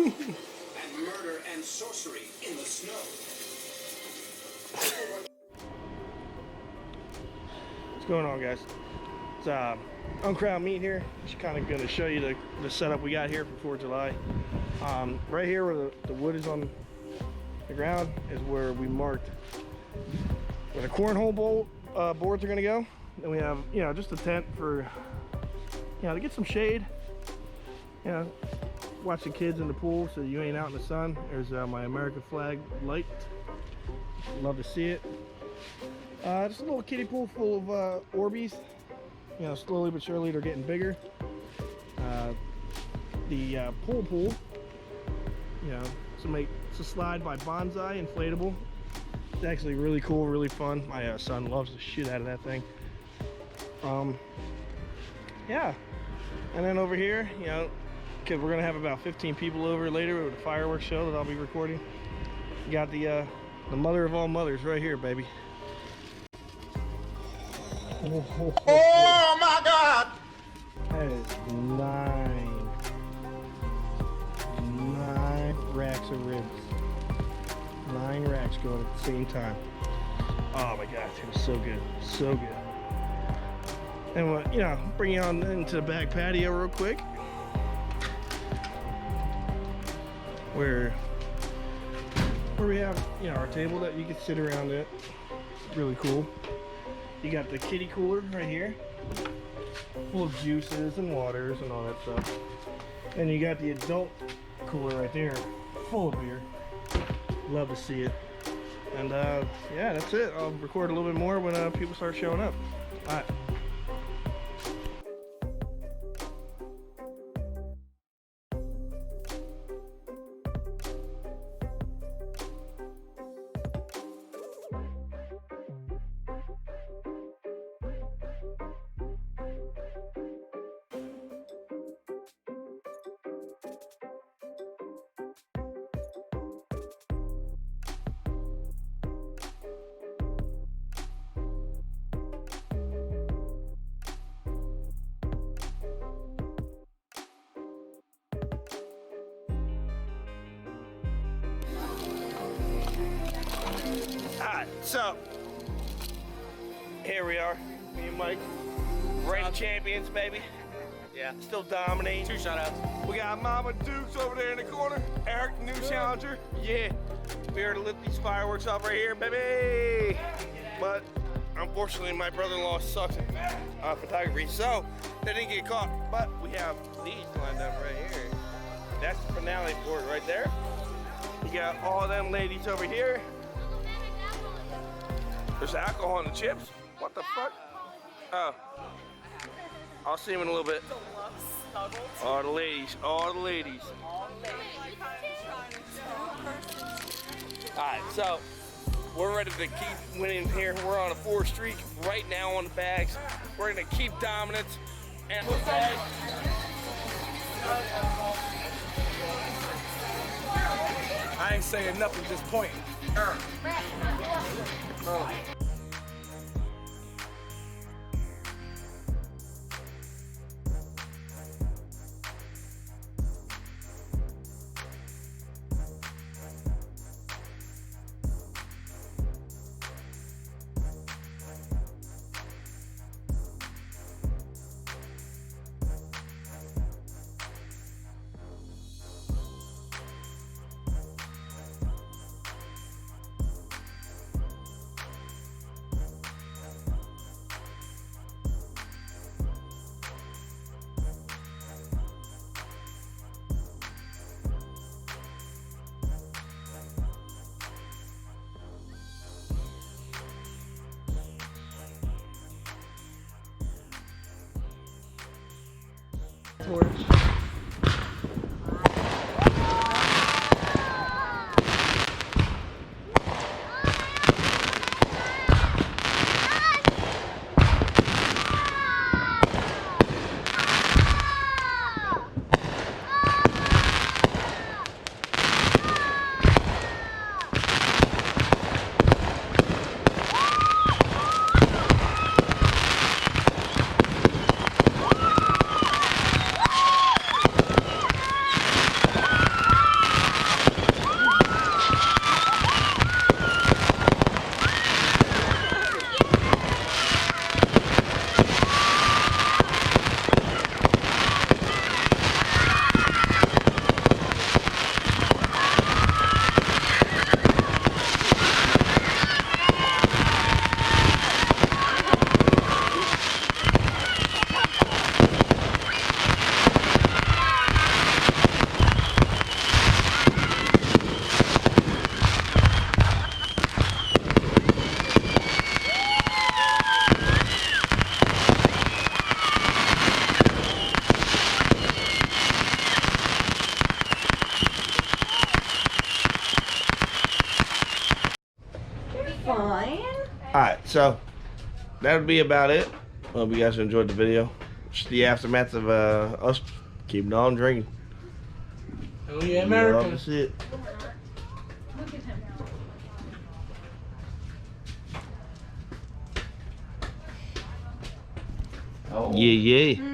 And murder and sorcery in the snow. What's going on, guys? It's Uncrowned Meat here. Just kind of going to show you the setup we got here for 4th of July. Right here where the wood is on the ground is where we marked where the cornhole boards are going to go. Then we have, you know, just a tent for, you know, to get some shade. You know, watch the kids in the pool so you ain't out in the sun. There's my American flag light. Love to see it. Just a little kiddie pool full of Orbeez. You know, slowly but surely they're getting bigger. The pool, you know, it's a slide by Bonsai, inflatable. It's actually really cool, really fun. My son loves the shit out of that thing. Yeah, and then over here, you know, because we're gonna have about 15 people over later with a fireworks show that I'll be recording. You got the mother of all mothers right here, baby. Oh my God! That is nine racks of ribs. 9 racks going at the same time. Oh my gosh, it was so good, so good. And what, you know, bring you on into the back patio real quick, where we have, you know, our table that you can sit around it. Really cool. You got the kiddie cooler right here, full of juices and waters and all that stuff. And you got the adult cooler right there, full of beer. Love to see it. And yeah, that's it. I'll record a little bit more when people start showing up. All right. Alright, so here we are, me and Mike, reigning champions, baby. Yeah, still dominating. 2 shoutouts. We got Mama Dukes over there in the corner. Eric, the new challenger. Yeah, we here to lit these fireworks off right here, baby. But unfortunately, my brother-in-law sucks at photography, so they didn't get caught. But we have these lined up right here. That's the finale for it right there. You got all them ladies over here. There's alcohol in the chips? What the fuck? Oh. I'll see them in a little bit. All the ladies, all the ladies. Alright, so we're ready to keep winning here. We're on a 4 streak right now on the bags. We're gonna keep dominance. And I ain't saying nothing, just pointing. torch. Alright, so that would be about it. Hope you guys enjoyed the video. Just the aftermath of us keeping on drinking. Oh yeah, Love to see it. Look at him. Yeah, yeah.